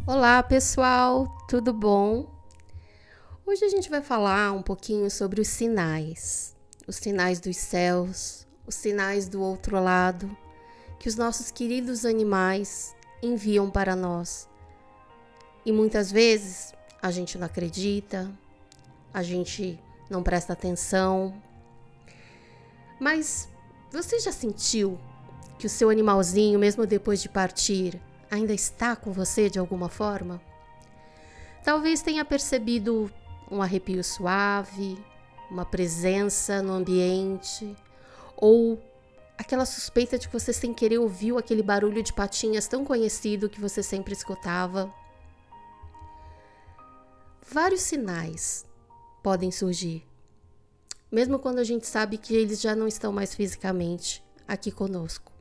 Olá, pessoal, tudo bom? Hoje a gente vai falar um pouquinho sobre os sinais dos céus, os sinais do outro lado, que os nossos queridos animais enviam para nós. E muitas vezes a gente não acredita, a gente não presta atenção. Mas você já sentiu que o seu animalzinho, mesmo depois de partir, ainda está com você de alguma forma? Talvez tenha percebido um arrepio suave, uma presença no ambiente, ou aquela suspeita de que você sem querer ouviu aquele barulho de patinhas tão conhecido que você sempre escutava. Vários sinais podem surgir, mesmo quando a gente sabe que eles já não estão mais fisicamente aqui conosco.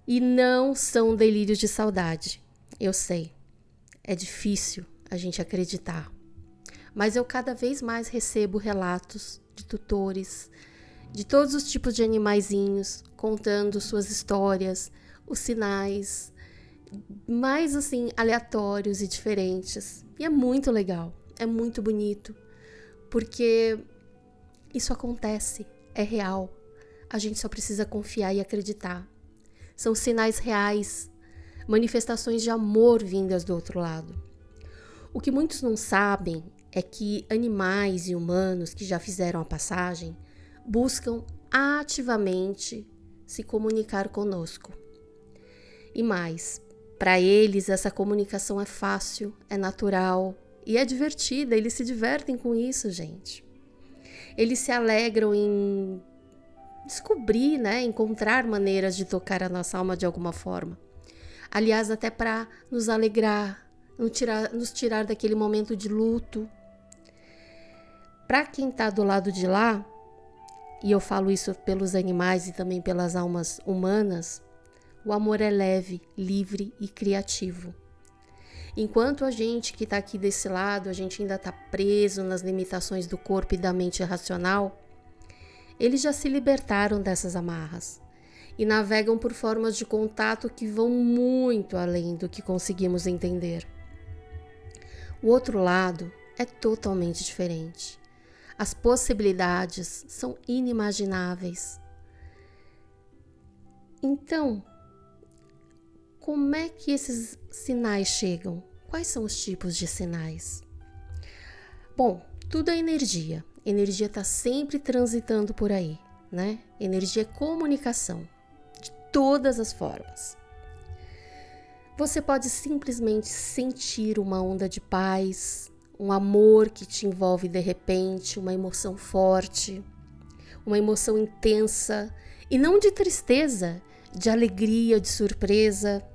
E não são delírios de saudade, eu sei. É difícil a gente acreditar, mas eu cada vez mais recebo relatos de tutores, de todos os tipos de animaizinhos, contando suas histórias, os sinais, mais assim, aleatórios e diferentes. E é muito legal, é muito bonito, porque isso acontece, é real. A gente só precisa confiar e acreditar. São sinais reais, manifestações de amor vindas do outro lado. O que muitos não sabem é que animais e humanos que já fizeram a passagem buscam ativamente se comunicar conosco. E mais, para eles essa comunicação é fácil, é natural e é divertida, eles se divertem com isso, gente. Eles se alegram em descobrir, encontrar maneiras de tocar a nossa alma de alguma forma. Aliás, até para nos alegrar, nos tirar daquele momento de luto. Para quem está do lado de lá, e eu falo isso pelos animais e também pelas almas humanas, o amor é leve, livre e criativo. Enquanto a gente que está aqui desse lado, a gente ainda está preso nas limitações do corpo e da mente racional, eles já se libertaram dessas amarras e navegam por formas de contato que vão muito além do que conseguimos entender. O outro lado é totalmente diferente. As possibilidades são inimagináveis. Então, como é que esses sinais chegam? Quais são os tipos de sinais? Bom, tudo é energia. Energia está sempre transitando por aí, né? Energia é comunicação, de todas as formas. Você pode simplesmente sentir uma onda de paz, um amor que te envolve de repente, uma emoção forte, uma emoção intensa, e não de tristeza, de alegria, de surpresa.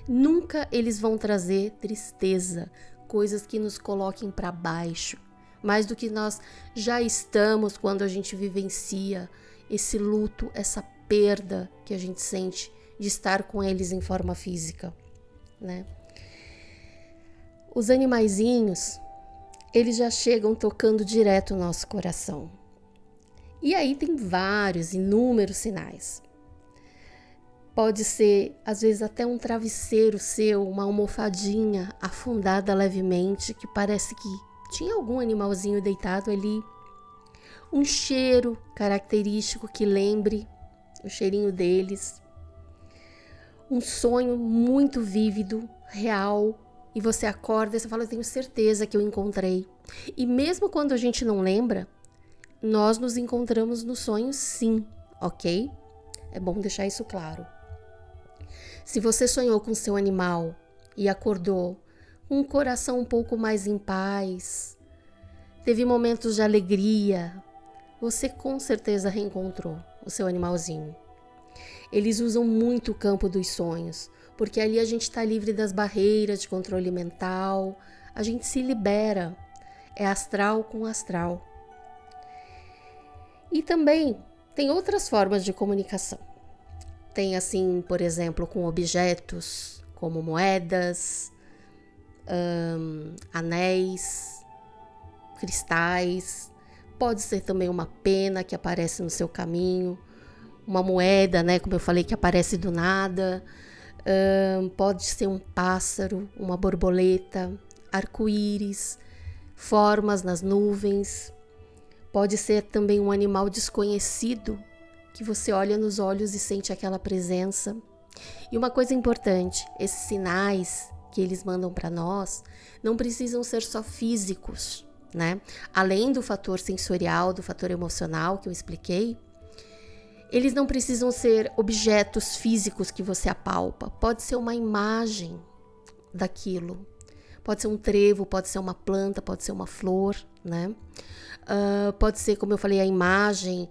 Nunca eles vão trazer tristeza, coisas que nos coloquem para baixo, mais do que nós já estamos quando a gente vivencia esse luto, essa perda que a gente sente de estar com eles em forma física, né? Os animaizinhos, eles já chegam tocando direto o nosso coração. E aí tem vários, inúmeros sinais. Pode ser, às vezes, até um travesseiro seu, uma almofadinha afundada levemente, que parece que tinha algum animalzinho deitado ali. Um cheiro característico que lembre o cheirinho deles. Um sonho muito vívido, real, e você acorda e você fala, eu tenho certeza que eu encontrei. E mesmo quando a gente não lembra, nós nos encontramos no sonho sim, ok? É bom deixar isso claro. Se você sonhou com seu animal e acordou com um coração um pouco mais em paz, teve momentos de alegria, você com certeza reencontrou o seu animalzinho. Eles usam muito o campo dos sonhos, porque ali a gente está livre das barreiras de controle mental, a gente se libera, é astral com astral. E também tem outras formas de comunicação. Tem assim, por exemplo, com objetos como moedas, anéis, cristais. Pode ser também uma pena que aparece no seu caminho, uma moeda, como eu falei, que aparece do nada. Pode ser um pássaro, uma borboleta, arco-íris, formas nas nuvens. Pode ser também um animal desconhecido que você olha nos olhos e sente aquela presença. E uma coisa importante, esses sinais que eles mandam para nós não precisam ser só físicos, né? Além do fator sensorial, do fator emocional que eu expliquei, eles não precisam ser objetos físicos que você apalpa. Pode ser uma imagem daquilo. Pode ser um trevo, pode ser uma planta, pode ser uma flor, né? Pode ser, como eu falei, a imagem,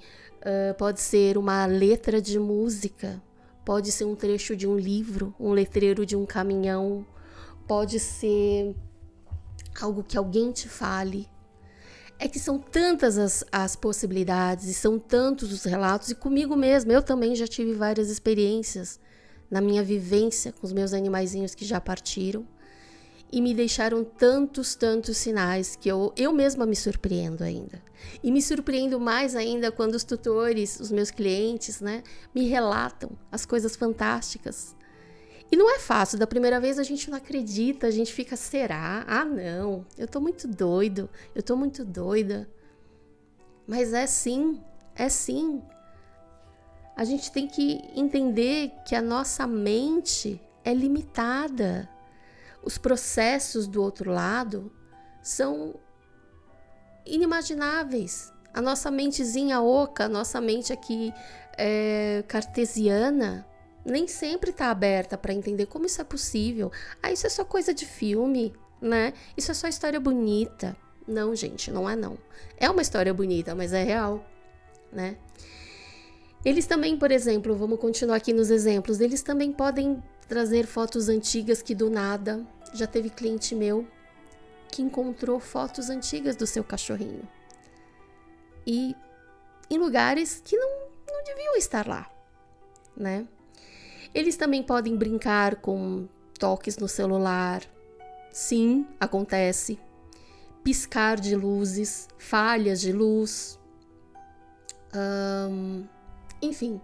pode ser uma letra de música, pode ser um trecho de um livro, um letreiro de um caminhão, pode ser algo que alguém te fale. É que são tantas as possibilidades e são tantos os relatos, e comigo mesma, eu também já tive várias experiências na minha vivência com os meus animaizinhos que já partiram e me deixaram tantos sinais que eu mesma me surpreendo ainda. E me surpreendo mais ainda quando os tutores, os meus clientes, né, me relatam as coisas fantásticas. E não é fácil, da primeira vez a gente não acredita, a gente fica, será? Ah, não, eu tô muito doido, eu tô muito doida. Mas é sim. A gente tem que entender que a nossa mente é limitada. Os processos do outro lado são inimagináveis. A nossa mentezinha oca, a nossa mente aqui cartesiana, nem sempre está aberta para entender como isso é possível. Ah, isso é só coisa de filme, né? Isso é só história bonita. Não, gente, não é não. É uma história bonita, mas é real, né? Eles também, por exemplo, vamos continuar aqui nos exemplos, eles também podem trazer fotos antigas que do nada, já teve cliente meu que encontrou fotos antigas do seu cachorrinho. E em lugares que não deviam estar lá, né? Eles também podem brincar com toques no celular. Sim, acontece. Piscar de luzes, falhas de luz. Enfim,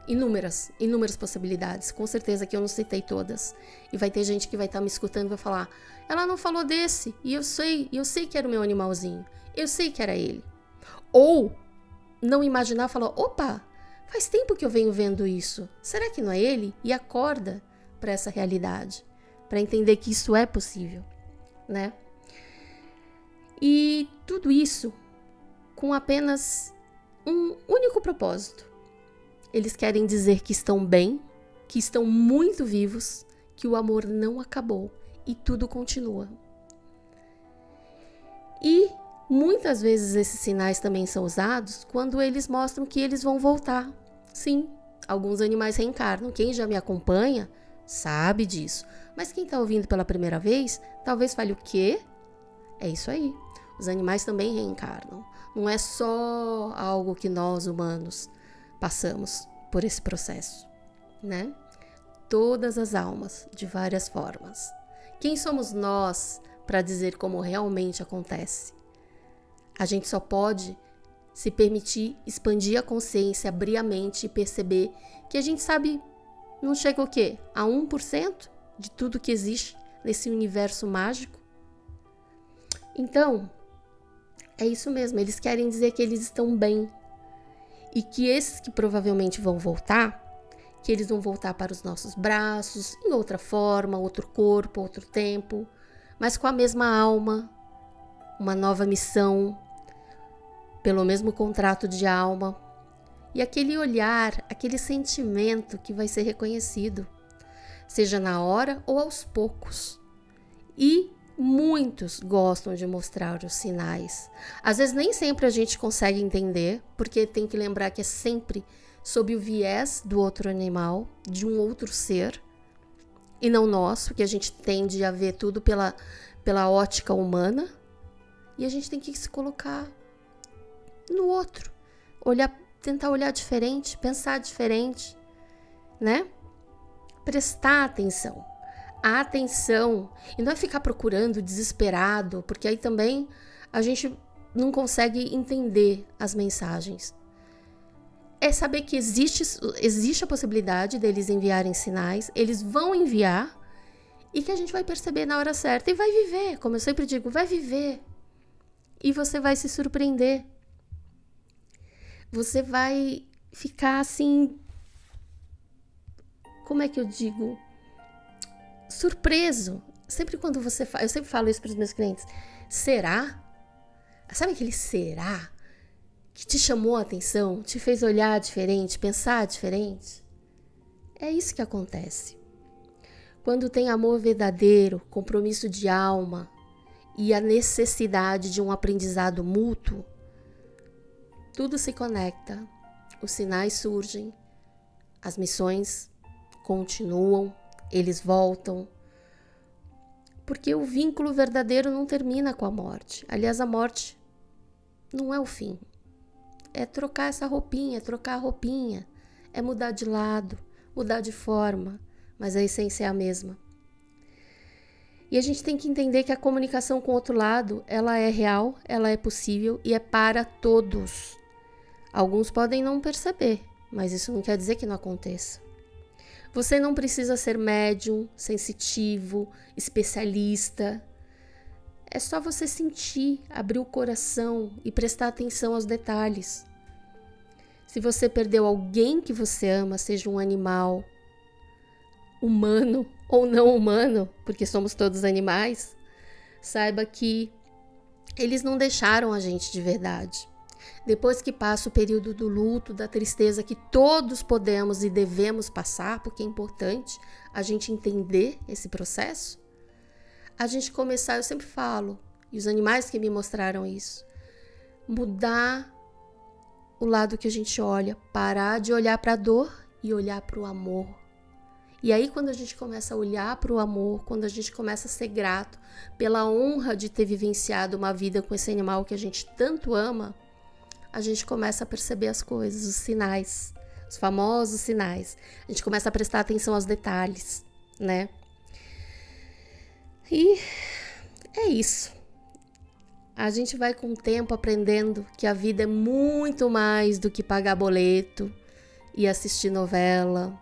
inúmeras possibilidades. Com certeza que eu não citei todas. E vai ter gente que vai estar me escutando e vai falar, ela não falou desse, e eu sei que era o meu animalzinho. Eu sei que era ele. Ou não imaginar, falar, opa, faz tempo que eu venho vendo isso. Será que não é ele? E acorda para essa realidade, para entender que isso é possível, né? E tudo isso com apenas um único propósito. Eles querem dizer que estão bem, que estão muito vivos, que o amor não acabou e tudo continua. E muitas vezes esses sinais também são usados quando eles mostram que eles vão voltar. Sim, alguns animais reencarnam. Quem já me acompanha sabe disso. Mas quem está ouvindo pela primeira vez, talvez fale o quê? É isso aí. Os animais também reencarnam. Não é só algo que nós, humanos, passamos por esse processo, né? Todas as almas, de várias formas. Quem somos nós para dizer como realmente acontece? A gente só pode se permitir expandir a consciência, abrir a mente e perceber que a gente sabe, não chega o quê? A 1% de tudo que existe nesse universo mágico? Então, é isso mesmo, eles querem dizer que eles estão bem. E que esses que provavelmente vão voltar, que eles vão voltar para os nossos braços, em outra forma, outro corpo, outro tempo, mas com a mesma alma, uma nova missão, pelo mesmo contrato de alma, e aquele olhar, aquele sentimento que vai ser reconhecido, seja na hora ou aos poucos. E muitos gostam de mostrar os sinais. Às vezes nem sempre a gente consegue entender, porque tem que lembrar que é sempre sob o viés do outro animal, de um outro ser, e não nosso, que a gente tende a ver tudo pela ótica humana, e a gente tem que se colocar no outro, tentar olhar diferente, pensar diferente, né? Prestar atenção. A atenção, e não é ficar procurando desesperado, porque aí também a gente não consegue entender as mensagens. é saber que existe a possibilidade deles enviarem sinais, eles vão enviar e que a gente vai perceber na hora certa e vai viver, como eu sempre digo, vai viver. E você vai se surpreender. Você vai ficar assim, como é que eu digo? Surpreso. Eu sempre falo isso para os meus clientes. Será? Sabe aquele será que te chamou a atenção, te fez olhar diferente, pensar diferente? É isso que acontece. Quando tem amor verdadeiro, compromisso de alma e a necessidade de um aprendizado mútuo, tudo se conecta, os sinais surgem, as missões continuam, eles voltam. Porque o vínculo verdadeiro não termina com a morte. Aliás, a morte não é o fim. É trocar essa roupinha, é trocar a roupinha. É mudar de lado, mudar de forma, mas a essência é a mesma. E a gente tem que entender que a comunicação com o outro lado, ela é real, ela é possível e é para todos. Alguns podem não perceber, mas isso não quer dizer que não aconteça. Você não precisa ser médium, sensitivo, especialista. É só você sentir, abrir o coração e prestar atenção aos detalhes. Se você perdeu alguém que você ama, seja um animal, humano ou não humano, porque somos todos animais, saiba que eles não deixaram a gente de verdade. Depois que passa o período do luto, da tristeza que todos podemos e devemos passar, porque é importante a gente entender esse processo, a gente começar, eu sempre falo, e os animais que me mostraram isso, mudar o lado que a gente olha, parar de olhar para a dor e olhar para o amor. E aí quando a gente começa a olhar para o amor, quando a gente começa a ser grato pela honra de ter vivenciado uma vida com esse animal que a gente tanto ama, a gente começa a perceber as coisas, os sinais, os famosos sinais. A gente começa a prestar atenção aos detalhes, né? E é isso. A gente vai com o tempo aprendendo que a vida é muito mais do que pagar boleto e assistir novela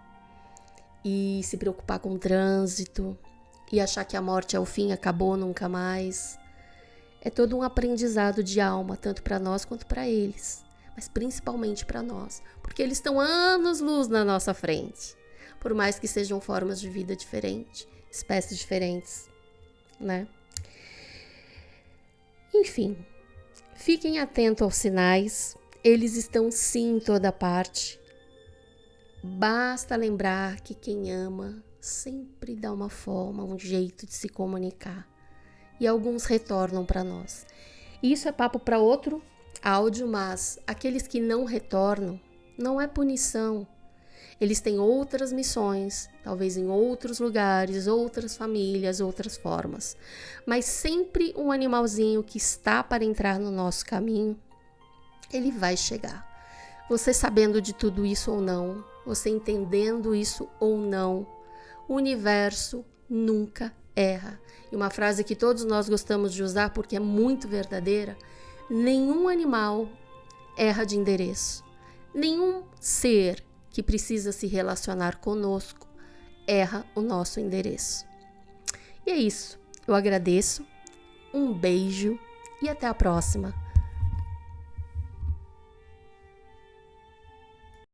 e se preocupar com o trânsito e achar que a morte é o fim, acabou, nunca mais. É todo um aprendizado de alma, tanto para nós quanto para eles, mas principalmente para nós, porque eles estão anos-luz na nossa frente, por mais que sejam formas de vida diferentes, espécies diferentes, né? Enfim, fiquem atentos aos sinais, eles estão sim em toda parte. Basta lembrar que quem ama sempre dá uma forma, um jeito de se comunicar. E alguns retornam para nós. Isso é papo para outro áudio, mas aqueles que não retornam, não é punição. Eles têm outras missões, talvez em outros lugares, outras famílias, outras formas. Mas sempre um animalzinho que está para entrar no nosso caminho, ele vai chegar. Você sabendo de tudo isso ou não, você entendendo isso ou não, o universo nunca erra. E uma frase que todos nós gostamos de usar porque é muito verdadeira: nenhum animal erra de endereço. Nenhum ser que precisa se relacionar conosco erra o nosso endereço. E é isso. Eu agradeço, um beijo e até a próxima.